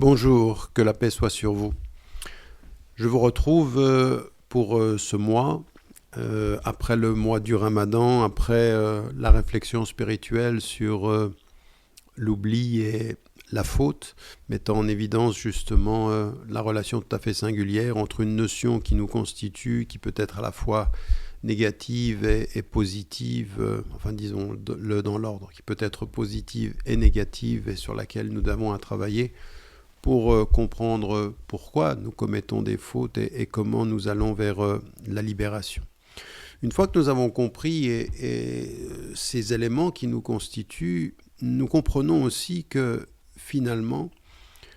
Bonjour, que la paix soit sur vous. Je vous retrouve pour ce mois, après le mois du Ramadan, après la réflexion spirituelle sur l'oubli et la faute, mettant en évidence justement la relation tout à fait singulière entre une notion qui nous constitue, qui peut être à la fois négative et positive, enfin disons-le dans l'ordre, qui peut être positive et négative et sur laquelle nous avons à travailler pour comprendre pourquoi nous commettons des fautes et comment nous allons vers la libération. Une fois que nous avons compris ces éléments qui nous constituent, nous comprenons aussi que finalement,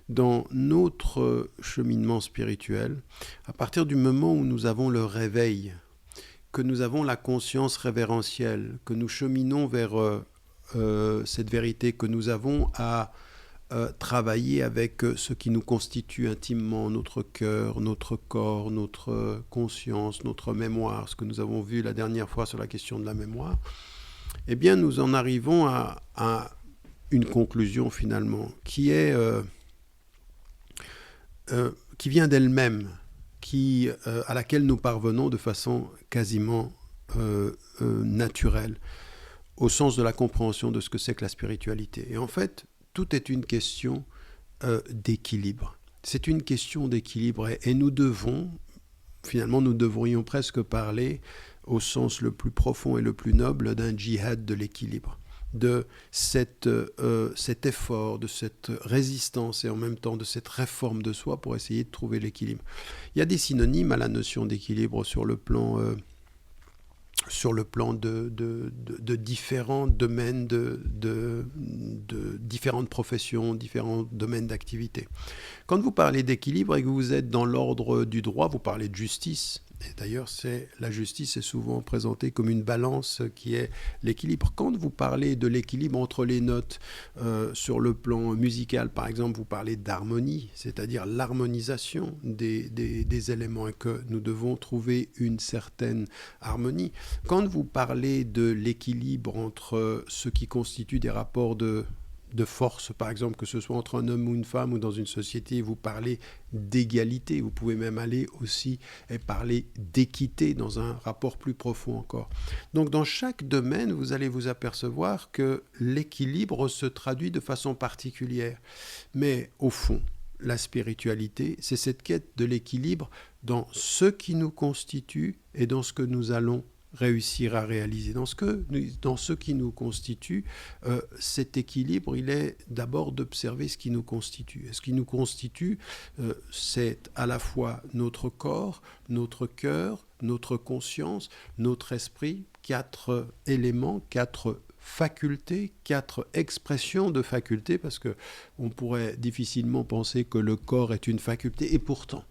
dans notre cheminement spirituel, à partir du moment où nous avons le réveil, que nous avons la conscience révérentielle, que nous cheminons vers cette vérité, que nous avons à travailler avec ce qui nous constitue intimement, notre cœur, notre corps, notre conscience, notre mémoire, ce que nous avons vu la dernière fois sur la question de la mémoire, eh bien nous en arrivons à une conclusion finalement qui est qui vient d'elle-même, à laquelle nous parvenons de façon quasiment naturelle, au sens de la compréhension de ce que c'est que la spiritualité. Et en fait, tout est une question d'équilibre. C'est une question d'équilibre et nous devons, finalement nous devrions presque parler au sens le plus profond et le plus noble d'un djihad de l'équilibre, de cet effort, de cette résistance et en même temps de cette réforme de soi pour essayer de trouver l'équilibre. Il y a des synonymes à la notion d'équilibre sur le plan de différents domaines, de différentes professions, différents domaines d'activité. Quand vous parlez d'équilibre et que vous êtes dans l'ordre du droit, vous parlez de justice. Et d'ailleurs, la justice est souvent présentée comme une balance qui est l'équilibre. Quand vous parlez de l'équilibre entre les notes sur le plan musical, par exemple, vous parlez d'harmonie, c'est-à-dire l'harmonisation des éléments et que nous devons trouver une certaine harmonie. Quand vous parlez de l'équilibre entre ce qui constitue des rapports de force, par exemple, que ce soit entre un homme ou une femme ou dans une société, vous parlez d'égalité. Vous pouvez même aller aussi et parler d'équité dans un rapport plus profond encore. Donc dans chaque domaine, vous allez vous apercevoir que l'équilibre se traduit de façon particulière. Mais au fond, la spiritualité, c'est cette quête de l'équilibre dans ce qui nous constitue et dans ce que nous allons réussir à réaliser. Dans ce qui nous constitue, cet équilibre, il est d'abord d'observer ce qui nous constitue. Et ce qui nous constitue, c'est à la fois notre corps, notre cœur, notre conscience, notre esprit, 4 éléments, 4 facultés, 4 expressions de facultés, parce qu'on pourrait difficilement penser que le corps est une faculté, et pourtant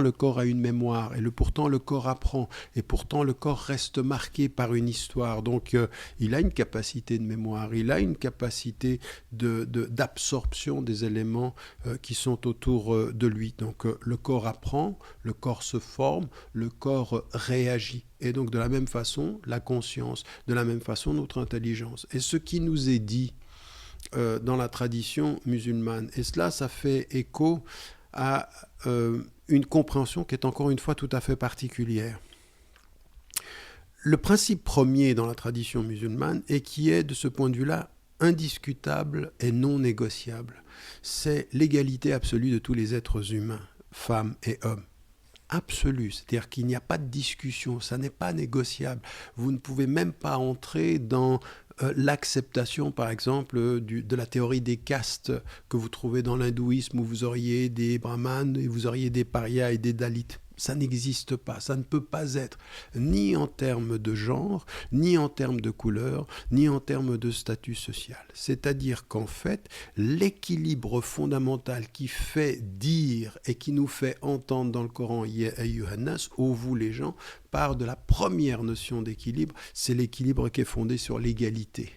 le corps a une mémoire, pourtant le corps apprend, et pourtant le corps reste marqué par une histoire. Donc il a une capacité de mémoire, il a une capacité d'absorption des éléments qui sont autour de lui. Donc le corps apprend, le corps se forme, le corps réagit. Et donc de la même façon, la conscience, de la même façon notre intelligence. Et ce qui nous est dit dans la tradition musulmane, et cela, ça fait écho à une compréhension qui est encore une fois tout à fait particulière. Le principe premier dans la tradition musulmane et qui est de ce point de vue-là indiscutable et non négociable, c'est l'égalité absolue de tous les êtres humains, femmes et hommes. Absolue, c'est-à-dire qu'il n'y a pas de discussion, ça n'est pas négociable. Vous ne pouvez même pas entrer dans l'acceptation, par exemple, de la théorie des castes que vous trouvez dans l'hindouisme, où vous auriez des brahmanes et vous auriez des parias et des dalits. Ça n'existe pas, ça ne peut pas être, ni en termes de genre, ni en termes de couleur, ni en termes de statut social. C'est-à-dire qu'en fait, l'équilibre fondamental qui fait dire et qui nous fait entendre dans le Coran « Ya ayyuhannas » ô vous les gens, part de la première notion d'équilibre, c'est l'équilibre qui est fondé sur l'égalité.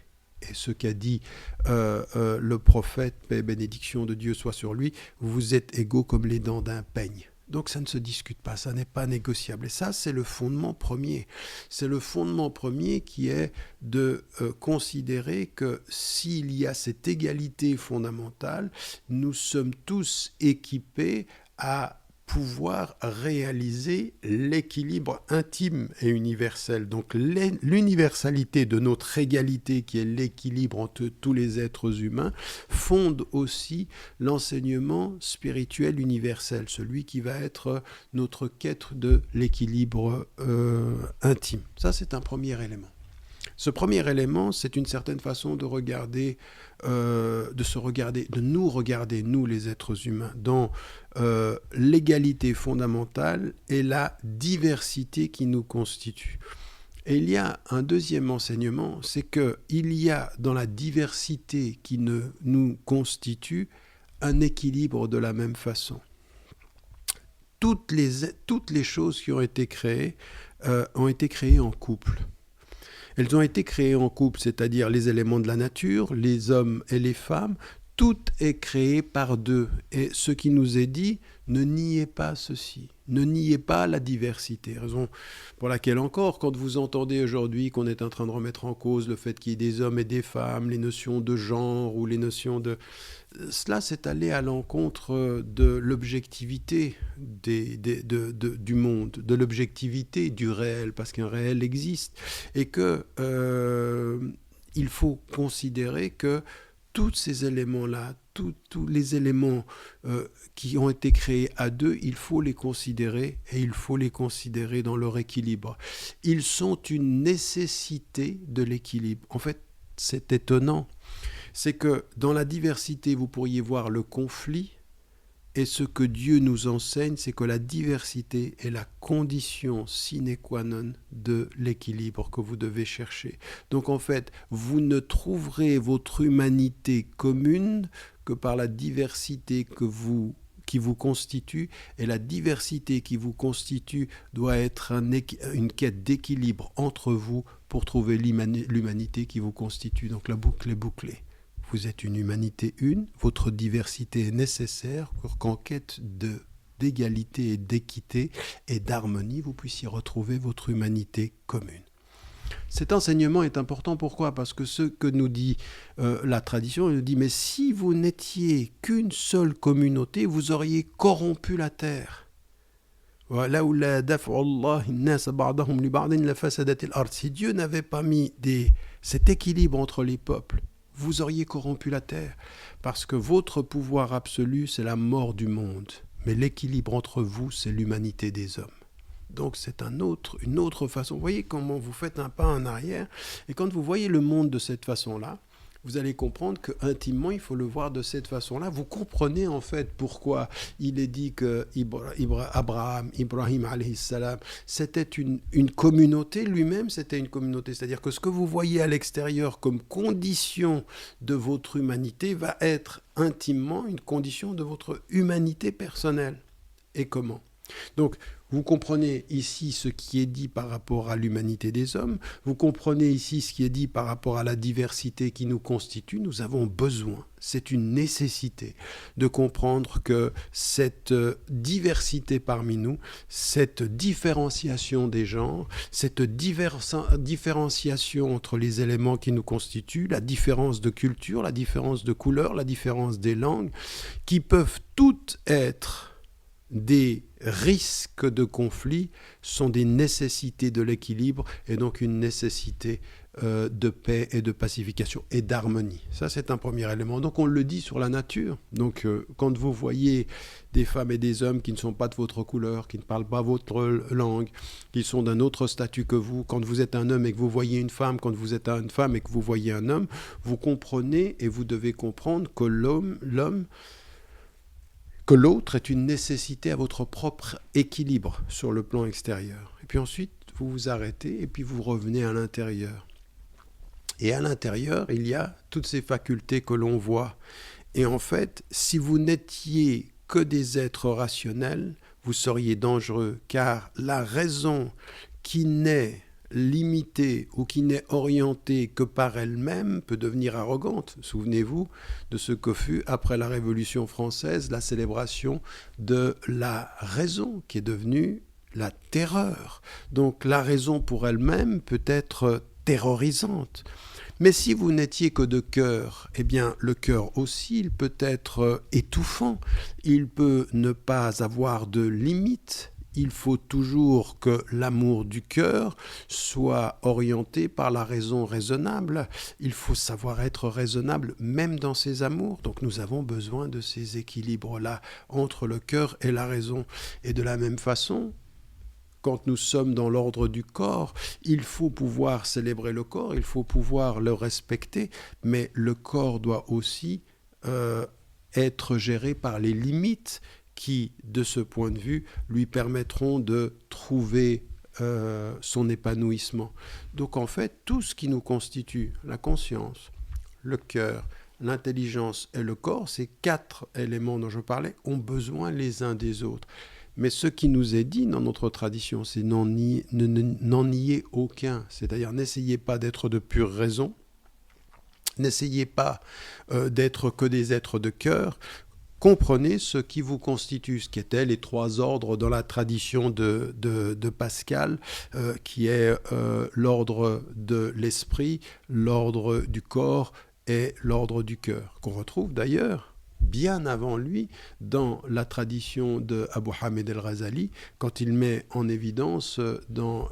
Et ce qu'a dit le prophète, paix et bénédiction de Dieu soit sur lui, vous êtes égaux comme les dents d'un peigne. Donc ça ne se discute pas, ça n'est pas négociable. Et ça, c'est le fondement premier. C'est le fondement premier qui est de considérer que s'il y a cette égalité fondamentale, nous sommes tous équipés à pouvoir réaliser l'équilibre intime et universel. Donc l'universalité de notre égalité, qui est l'équilibre entre tous les êtres humains, fonde aussi l'enseignement spirituel universel, celui qui va être notre quête de l'équilibre intime. Ça, c'est un premier élément. Ce premier élément, c'est une certaine façon de regarder, de nous regarder, nous les êtres humains, dans l'égalité fondamentale et la diversité qui nous constitue. Et il y a un deuxième enseignement, c'est qu'il y a dans la diversité qui nous constitue un équilibre de la même façon. Toutes les choses qui ont été créées en couple. Elles ont été créées en couple, c'est-à-dire les éléments de la nature, les hommes et les femmes. Tout est créé par deux. Et ce qui nous est dit, ne niez pas ceci. Ne niez pas la diversité. Raison pour laquelle encore, quand vous entendez aujourd'hui qu'on est en train de remettre en cause le fait qu'il y ait des hommes et des femmes, les notions de genre ou les notions de... Cela, c'est aller à l'encontre de l'objectivité du monde, de l'objectivité du réel, parce qu'un réel existe. Et que il faut considérer que tous ces éléments-là, tous les éléments qui ont été créés à deux, il faut les considérer et il faut les considérer dans leur équilibre. Ils sont une nécessité de l'équilibre. En fait, c'est étonnant. C'est que dans la diversité, vous pourriez voir le conflit, et ce que Dieu nous enseigne, c'est que la diversité est la condition sine qua non de l'équilibre que vous devez chercher. Donc en fait, vous ne trouverez votre humanité commune que par la diversité qui vous constitue, et la diversité qui vous constitue doit être une quête d'équilibre entre vous pour trouver l'humanité qui vous constitue. Donc la boucle est bouclée. Vous êtes une humanité une, votre diversité est nécessaire pour qu'en quête d'égalité et d'équité et d'harmonie, vous puissiez retrouver votre humanité commune. Cet enseignement est important, pourquoi ? Parce que ce que nous dit la tradition, elle nous dit, mais si vous n'étiez qu'une seule communauté, vous auriez corrompu la terre. Si Dieu n'avait pas mis cet équilibre entre les peuples, vous auriez corrompu la terre, parce que votre pouvoir absolu, c'est la mort du monde. Mais l'équilibre entre vous, c'est l'humanité des hommes. Donc c'est une autre façon. Vous voyez comment vous faites un pas en arrière, et quand vous voyez le monde de cette façon-là, vous allez comprendre qu'intimement, il faut le voir de cette façon-là. Vous comprenez en fait pourquoi il est dit que Ibrahim alayhi salam, c'était une communauté, lui-même c'était une communauté. C'est-à-dire que ce que vous voyez à l'extérieur comme condition de votre humanité va être intimement une condition de votre humanité personnelle. Et comment ? Donc, vous comprenez ici ce qui est dit par rapport à l'humanité des hommes, vous comprenez ici ce qui est dit par rapport à la diversité qui nous constitue. Nous avons besoin, c'est une nécessité de comprendre que cette diversité parmi nous, cette différenciation des genres, cette différenciation entre les éléments qui nous constituent, la différence de culture, la différence de couleur, la différence des langues, qui peuvent toutes être des risques de conflit, sont des nécessités de l'équilibre et donc une nécessité de paix et de pacification et d'harmonie. Ça, c'est un premier élément. Donc, on le dit sur la nature. Donc, quand vous voyez des femmes et des hommes qui ne sont pas de votre couleur, qui ne parlent pas votre langue, qui sont d'un autre statut que vous, quand vous êtes un homme et que vous voyez une femme, quand vous êtes une femme et que vous voyez un homme, vous comprenez et vous devez comprendre que que l'autre est une nécessité à votre propre équilibre sur le plan extérieur. Et puis ensuite, vous vous arrêtez et puis vous revenez à l'intérieur. Et à l'intérieur, il y a toutes ces facultés que l'on voit. Et en fait, si vous n'étiez que des êtres rationnels, vous seriez dangereux, car la raison qui naît, limitée ou qui n'est orientée que par elle-même peut devenir arrogante. Souvenez-vous de ce que fut, après la Révolution française, la célébration de la raison, qui est devenue la terreur. Donc la raison pour elle-même peut être terrorisante. Mais si vous n'étiez que de cœur, eh bien le cœur aussi, il peut être étouffant, il peut ne pas avoir de limite. Il faut toujours que l'amour du cœur soit orienté par la raison raisonnable. Il faut savoir être raisonnable même dans ses amours. Donc nous avons besoin de ces équilibres-là entre le cœur et la raison. Et de la même façon, quand nous sommes dans l'ordre du corps, il faut pouvoir célébrer le corps, il faut pouvoir le respecter, mais le corps doit aussi être géré par les limites qui, de ce point de vue, lui permettront de trouver son épanouissement. Donc en fait, tout ce qui nous constitue, la conscience, le cœur, l'intelligence et le corps, ces 4 éléments dont je parlais, ont besoin les uns des autres. Mais ce qui nous est dit dans notre tradition, c'est n'en nier aucun. C'est-à-dire, n'essayez pas d'être de pure raison, n'essayez pas d'être que des êtres de cœur. Comprenez ce qui vous constitue, ce qu'étaient les 3 ordres dans la tradition de Pascal, qui est l'ordre de l'esprit, l'ordre du corps et l'ordre du cœur, qu'on retrouve d'ailleurs bien avant lui dans la tradition de Abu Hamid el-Ghazali, quand il met en évidence dans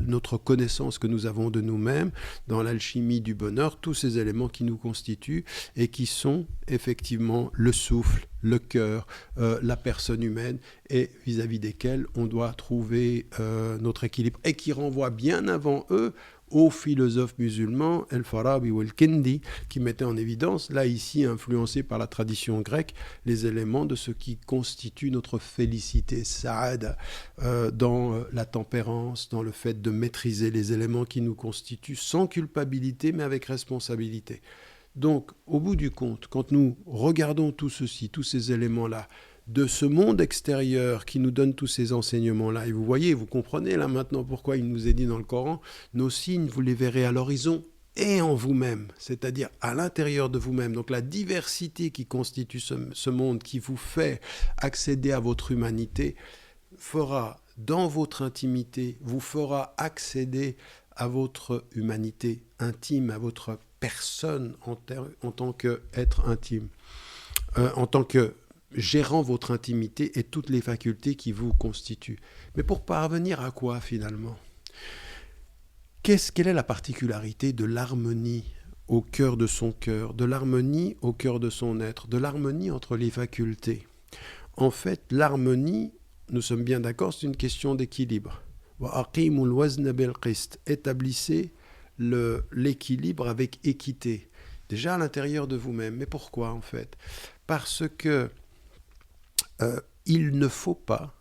notre connaissance que nous avons de nous-mêmes, dans l'alchimie du bonheur, tous ces éléments qui nous constituent et qui sont effectivement le souffle, le cœur, la personne humaine, et vis-à-vis desquels on doit trouver notre équilibre, et qui renvoient bien avant eux aux philosophes musulmans, El-Farabi ou El-Kindi, qui mettaient en évidence, là ici influencés par la tradition grecque, les éléments de ce qui constitue notre félicité, Saada, dans la tempérance, dans le fait de maîtriser les éléments qui nous constituent sans culpabilité, mais avec responsabilité. Donc, au bout du compte, quand nous regardons tout ceci, tous ces éléments-là, de ce monde extérieur qui nous donne tous ces enseignements-là. Et vous voyez, vous comprenez là maintenant pourquoi il nous est dit dans le Coran, nos signes, vous les verrez à l'horizon et en vous-même, c'est-à-dire à l'intérieur de vous-même. Donc la diversité qui constitue ce monde, qui vous fait accéder à votre humanité, fera dans votre intimité, vous fera accéder à votre humanité intime, à votre personne en tant qu'être intime, en tant que gérant votre intimité et toutes les facultés qui vous constituent. Mais pour parvenir à quoi finalement ? Quelle est la particularité de l'harmonie au cœur de son cœur, de l'harmonie au cœur de son être, de l'harmonie entre les facultés ? En fait, l'harmonie, nous sommes bien d'accord, c'est une question d'équilibre. Établissez l'équilibre avec équité, déjà à l'intérieur de vous-même. Mais pourquoi en fait ? Parce que il ne faut pas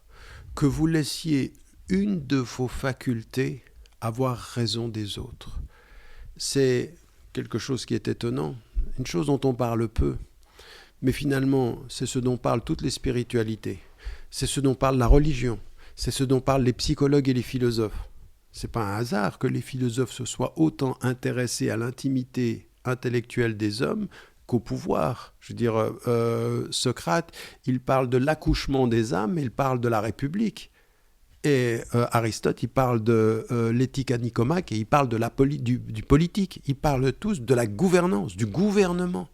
que vous laissiez une de vos facultés avoir raison des autres. C'est quelque chose qui est étonnant, une chose dont on parle peu, mais finalement c'est ce dont parlent toutes les spiritualités, c'est ce dont parle la religion, c'est ce dont parlent les psychologues et les philosophes. C'est pas un hasard que les philosophes se soient autant intéressés à l'intimité intellectuelle des hommes qu'au pouvoir. Je veux dire, Socrate, il parle de l'accouchement des âmes, il parle de la République. Et Aristote, il parle de l'éthique à Nicomaque et il parle de du politique. Ils parlent tous de la gouvernance, du gouvernement.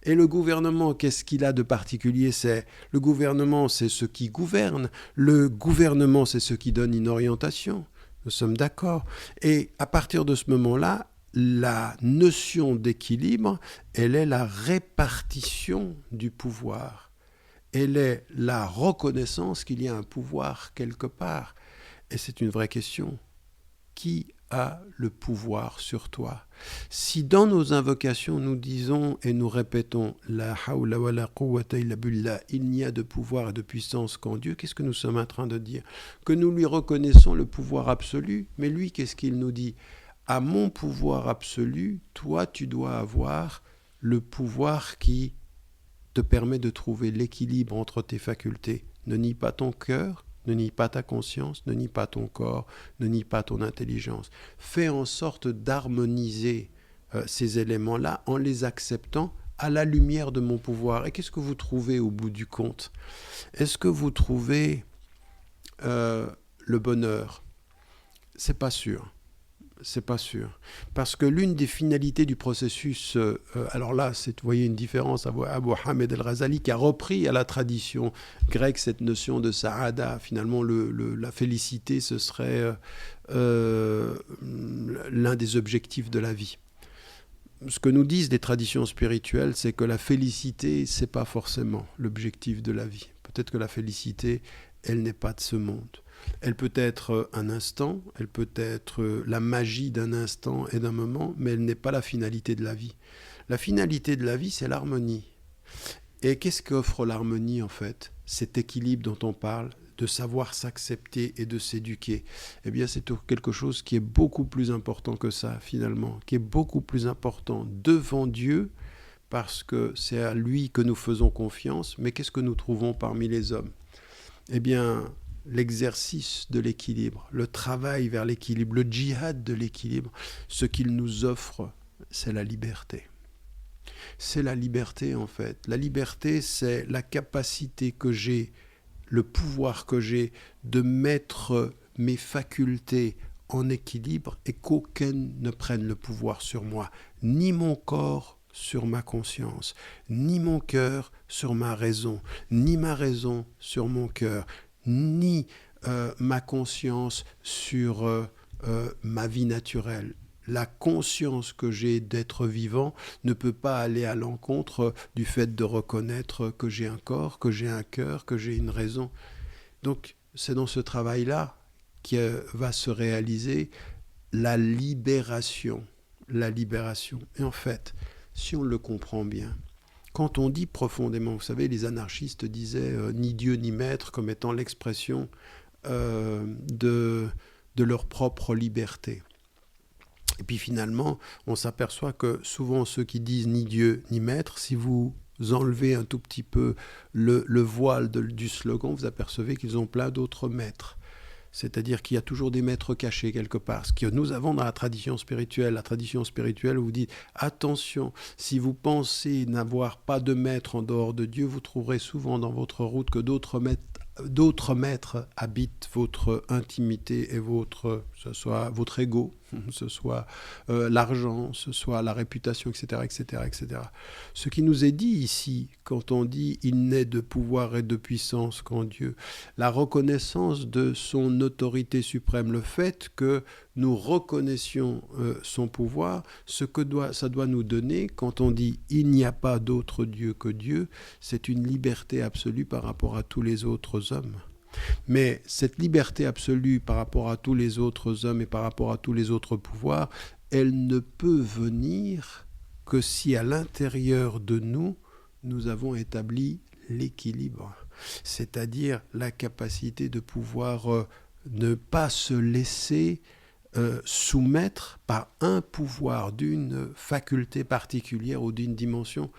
Et le gouvernement, qu'est-ce qu'il a de particulier ? Le gouvernement, c'est ce qui gouverne. Le gouvernement, c'est ce qui donne une orientation. Nous sommes d'accord. Et à partir de ce moment-là, la notion d'équilibre, elle est la répartition du pouvoir. Elle est la reconnaissance qu'il y a un pouvoir quelque part. Et c'est une vraie question. Qui a le pouvoir sur toi ? Si dans nos invocations nous disons et nous répétons « La hawla wa la quwwata illa billah » il n'y a de pouvoir et de puissance qu'en Dieu, qu'est-ce que nous sommes en train de dire ? Que nous lui reconnaissons le pouvoir absolu, mais lui, qu'est-ce qu'il nous dit ? À mon pouvoir absolu, toi, tu dois avoir le pouvoir qui te permet de trouver l'équilibre entre tes facultés. Ne nie pas ton cœur, Ne nie pas ta conscience, ne nie pas ton corps, ne nie pas ton intelligence. Fais en sorte d'harmoniser ces éléments-là en les acceptant à la lumière de mon pouvoir. Et qu'est-ce que vous trouvez au bout du compte? Est-ce que vous trouvez le bonheur? C'est pas sûr. C'est pas sûr. Parce que l'une des finalités du processus, alors là, vous voyez une différence, Abu Hamid al-Ghazali qui a repris à la tradition grecque cette notion de sa'ada. Finalement, la félicité, ce serait l'un des objectifs de la vie. Ce que nous disent les traditions spirituelles, c'est que la félicité, c'est pas forcément l'objectif de la vie. Peut-être que la félicité, elle n'est pas de ce monde. Elle peut être un instant, elle peut être la magie d'un instant et d'un moment, mais elle n'est pas la finalité de la vie. La finalité de la vie, c'est l'harmonie. Et qu'est-ce qu'offre l'harmonie en fait? Cet équilibre dont on parle, de savoir s'accepter et de s'éduquer. Eh bien, c'est quelque chose qui est beaucoup plus important que ça, finalement, qui est beaucoup plus important devant Dieu, parce que c'est à lui que nous faisons confiance. Mais qu'est-ce que nous trouvons parmi les hommes? Eh bien, l'exercice de l'équilibre, le travail vers l'équilibre, le djihad de l'équilibre, ce qu'il nous offre, c'est la liberté. C'est la liberté en fait. La liberté, c'est la capacité que j'ai, le pouvoir que j'ai de mettre mes facultés en équilibre et qu'aucune ne prenne le pouvoir sur moi, ni mon corps sur ma conscience, ni mon cœur sur ma raison, ni ma raison sur mon cœur, ni ma conscience sur ma vie naturelle. La conscience que j'ai d'être vivant ne peut pas aller à l'encontre du fait de reconnaître que j'ai un corps, que j'ai un cœur, que j'ai une raison. Donc, c'est dans ce travail-là que va se réaliser la libération. La libération. Et en fait, si on le comprend bien, quand on dit profondément, vous savez, les anarchistes disaient ni Dieu ni maître comme étant l'expression de leur propre liberté. Et puis finalement, on s'aperçoit que souvent ceux qui disent ni Dieu ni maître, si vous enlevez un tout petit peu le voile du slogan, vous apercevez qu'ils ont plein d'autres maîtres. C'est-à-dire qu'il y a toujours des maîtres cachés quelque part. Ce que nous avons dans la tradition spirituelle vous dit attention, si vous pensez n'avoir pas de maître en dehors de Dieu, vous trouverez souvent dans votre route que d'autres maîtres habitent votre intimité et ce soit votre ego, ce soit l'argent, ce soit la réputation, etc., etc., etc. Ce qui nous est dit ici, quand on dit « il n'est de pouvoir et de puissance qu'en Dieu », la reconnaissance de son autorité suprême, le fait que nous reconnaissions son pouvoir, ça doit nous donner, quand on dit « il n'y a pas d'autre Dieu que Dieu », c'est une liberté absolue par rapport à tous les autres hommes. Mais cette liberté absolue par rapport à tous les autres hommes et par rapport à tous les autres pouvoirs, elle ne peut venir que si à l'intérieur de nous, nous avons établi l'équilibre, c'est-à-dire la capacité de pouvoir ne pas se laisser soumettre par un pouvoir d'une faculté particulière ou d'une dimension.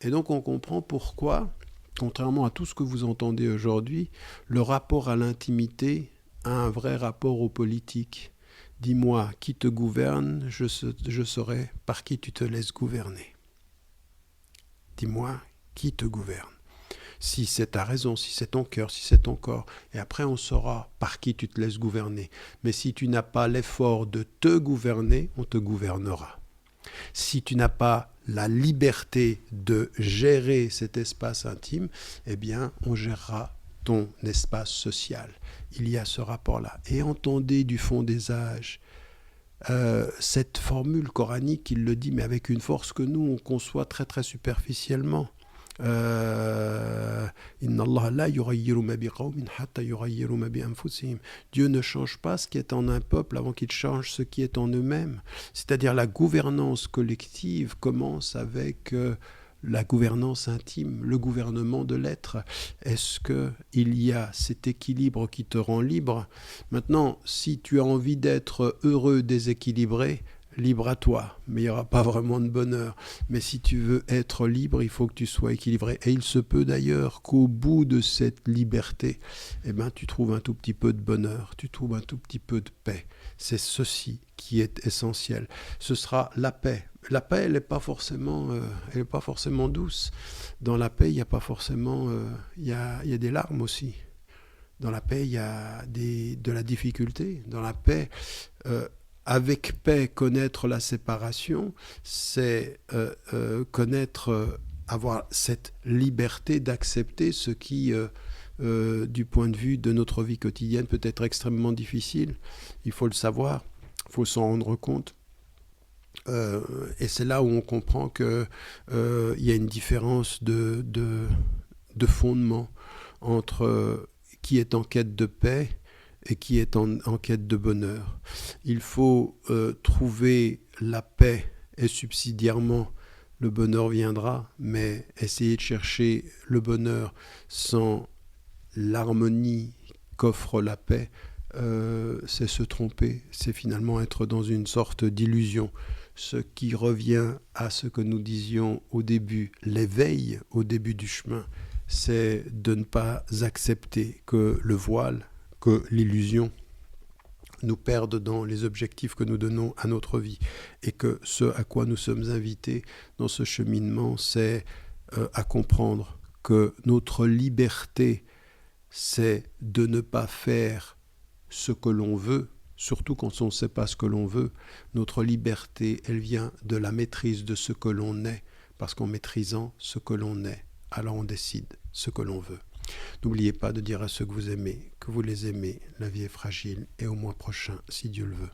Et donc on comprend pourquoi, contrairement à tout ce que vous entendez aujourd'hui, le rapport à l'intimité a un vrai rapport au politique. Dis-moi qui te gouverne, je saurai par qui tu te laisses gouverner. Dis-moi qui te gouverne. Si c'est ta raison, si c'est ton cœur, si c'est ton corps. Et après, on saura par qui tu te laisses gouverner. Mais si tu n'as pas l'effort de te gouverner, on te gouvernera. Si tu n'as pas la liberté de gérer cet espace intime, eh bien, on gérera ton espace social. Il y a ce rapport-là. Et entendez du fond des âges cette formule coranique, il le dit, mais avec une force que nous, on conçoit très très superficiellement. Inna Allah la yughayyiru ma biqawmin hatta yughayyiru ma bi anfusihim. Dieu ne change pas ce qui est en un peuple avant qu'il change ce qui est en eux-mêmes. C'est-à-dire la gouvernance collective commence avec la gouvernance intime, le gouvernement de l'être. Est-ce qu'il y a cet équilibre qui te rend libre? Maintenant, si tu as envie d'être heureux, déséquilibré, libre à toi, mais il n'y aura pas vraiment de bonheur. Mais si tu veux être libre, il faut que tu sois équilibré. Et il se peut d'ailleurs qu'au bout de cette liberté, eh ben, tu trouves un tout petit peu de bonheur, tu trouves un tout petit peu de paix. C'est ceci qui est essentiel. Ce sera la paix. La paix, elle n'est pas forcément, douce. Dans la paix, il n'y a pas forcément, il y a des larmes aussi. Dans la paix, il y a de la difficulté. Dans la paix, avec paix, connaître la séparation, c'est avoir cette liberté d'accepter ce qui, du point de vue de notre vie quotidienne, peut être extrêmement difficile. Il faut le savoir, il faut s'en rendre compte. Et c'est là où on comprend qu'il y a une différence de fondement entre qui est en quête de paix et qui est en quête de bonheur. Il faut trouver la paix et subsidiairement le bonheur viendra, mais essayer de chercher le bonheur sans l'harmonie qu'offre la paix, c'est se tromper, c'est finalement être dans une sorte d'illusion. Ce qui revient à ce que nous disions au début, l'éveil au début du chemin, c'est de ne pas accepter que le voile, que l'illusion nous perdent dans les objectifs que nous donnons à notre vie. Et que ce à quoi nous sommes invités dans ce cheminement, c'est à comprendre que notre liberté, c'est de ne pas faire ce que l'on veut, surtout quand on ne sait pas ce que l'on veut. Notre liberté, elle vient de la maîtrise de ce que l'on est, parce qu'en maîtrisant ce que l'on est, alors on décide ce que l'on veut. N'oubliez pas de dire à ceux que vous aimez, que vous les aimez, la vie est fragile, et au mois prochain, si Dieu le veut.